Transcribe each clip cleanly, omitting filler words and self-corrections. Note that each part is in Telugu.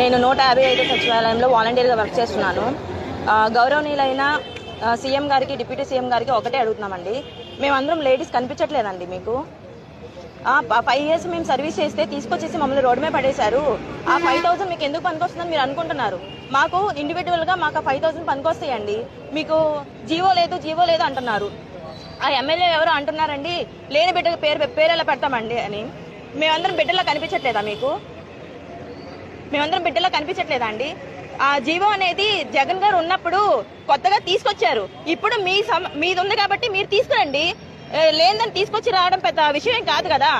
నేను 155 సచివాలయంలో వాలంటీర్గా వర్క్ చేస్తున్నాను. గౌరవనీయులైన సీఎం గారికి, డిప్యూటీ సీఎం గారికి ఒకటే అడుగుతున్నామండి. మేమందరం లేడీస్ కనిపించట్లేదండి మీకు. 5 years మేము సర్వీస్ చేస్తే తీసుకొచ్చేసి మమ్మల్ని రోడ్డు మీద పడేశారు. ఆ 5,000 మీకు ఎందుకు పనికొస్తుందని మీరు అనుకుంటున్నారు. మాకు ఇండివిజువల్గా మాకు 5,000 పనికొస్తాయండి. మీకు జీవో లేదు అంటున్నారు. ఆ ఎమ్మెల్యే ఎవరో అంటున్నారండి, లేని బిడ్డకు పేరు ఎలా పెడతామండి అని. మేమందరం బిడ్డలా కనిపించట్లేదా మీకు? మేమందరం బిడ్డలా కనిపించట్లేదా అండి? ఆ జీవో అనేది జగన్ గారు ఉన్నప్పుడు కొత్తగా తీసుకొచ్చారు. ఇప్పుడు మీది ఉంది కాబట్టి మీరు తీసుకురండి. లేదని తీసుకొచ్చి రావడం పెద్ద విషయం కాదు కదా,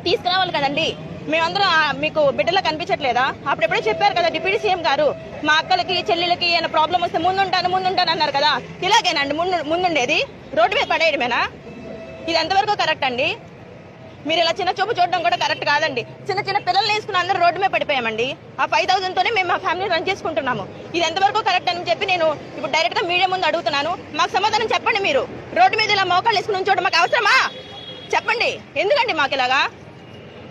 తీసుకురావాలి కదండి. మేమందరం మీకు బిడ్డలా కనిపించట్లేదా? అప్పుడెప్పుడే చెప్పారు కదా డిప్యూటీ సీఎం గారు, మా అక్కలకి చెల్లెలకి ఏమైనా ప్రాబ్లం వస్తే ముందుంటాను అన్నారు కదా. ఇలాగేనండి ముందుండేది? రోడ్డు మీద పడేయడమేనా? ఇది ఎంతవరకు కరెక్ట్ అండి? మీరు ఇలా చిన్న చూపు చూడడం కూడా కరెక్ట్ కాదండి. చిన్న పిల్లల్ని వేసుకుని అందరూ రోడ్డు మీద పడిపోయామండి. ఆ 5,000 తోనే మేము మా ఫ్యామిలీ రన్ చేసుకుంటున్నాము. ఇది ఎంతవరకు కరెక్ట్ అని చెప్పి నేను ఇప్పుడు డైరెక్ట్ గా మీడియా ముందు అడుగుతున్నాను. మాకు సమాధానం చెప్పండి. మీరు రోడ్డు మీద ఇలా మోకాళ్ళు వేసుకుని ఉంచోవడం మాకు అవసరమా? చెప్పండి. ఎందుకండి మాకు ఇలాగా?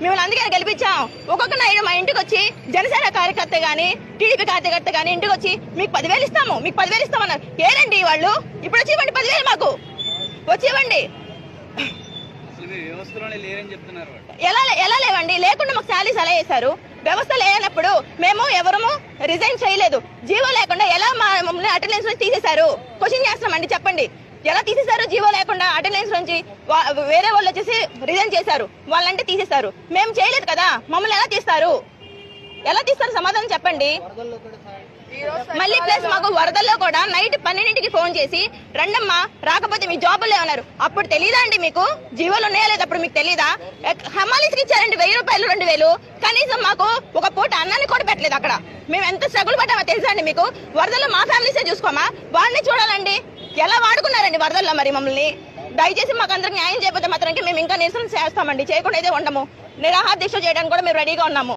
మిమ్మల్ని అందుకని గెలిపించాం. ఒక్కొక్క నాయుడు మా ఇంటికి వచ్చి జనసేన కార్యకర్త గానీ, టీడీపీ కార్యకర్త గానీ ఇంటికి వచ్చి మీకు 10,000 ఇస్తాము, మీకు 10,000 ఇస్తామన్నారు. ఏనండి వాళ్ళు? ఇప్పుడు వచ్చి ఇవ్వండి 10,000, మాకు వచ్చి ఇవ్వండి. ఎలా లేవండి? లేకుండా మాకు శాలరీస్ ఎలా వేశారు? వ్యవస్థ లేనప్పుడు మేము ఎవరము రిజైన్ చేయలేదు. జీవో లేకుండా ఎలా మమ్మల్ని అటెండెన్స్ నుంచి తీసేశారు? క్వశ్చన్ చేస్తామండి, చెప్పండి. ఎలా తీసేశారు? జీవో లేకుండా అటెండెన్స్ నుంచి వేరే వాళ్ళు వచ్చేసి రిజైన్ చేశారు. వాళ్ళంటే తీసేశారు. మేము చేయలేదు కదా, మమ్మల్ని ఎలా తీస్తారు? సమాధానం చెప్పండి. మళ్ళీ ప్లస్ మాకు వరదల్లో కూడా నైట్ 12ంటికి ఫోన్ చేసి రండమ్మా, రాకపోతే మీ జాబులు ఏమన్నారు. అప్పుడు తెలీదా అండి మీకు? జీవోలు ఉన్నాయా లేదా అప్పుడు మీకు తెలీదా? హమాలీస్కి ఇచ్చారండి 1,000 రూపాయలు, 2,000. కనీసం మాకు ఒక పూట అన్నాన్ని కూడా పెట్టలేదు. అక్కడ మేము ఎంత స్ట్రగుల్ పడ్డామో తెలుసా అండి మీకు? వరదల్లో మా ఫ్యామిలీసే చూసుకోమా, వాళ్ళని చూడాలండి. ఎలా వాడుకున్నారండి వరదల్లో మరి మమ్మల్ని? దయచేసి మాకు అందరికి న్యాయం చేయకపోతే మాత్రం మేము ఇంకా నిరసన చేస్తామండి. చేయకుండా అయితే ఉండము. నిరాహార దీక్ష చేయడానికి కూడా మేము రెడీగా ఉన్నాము.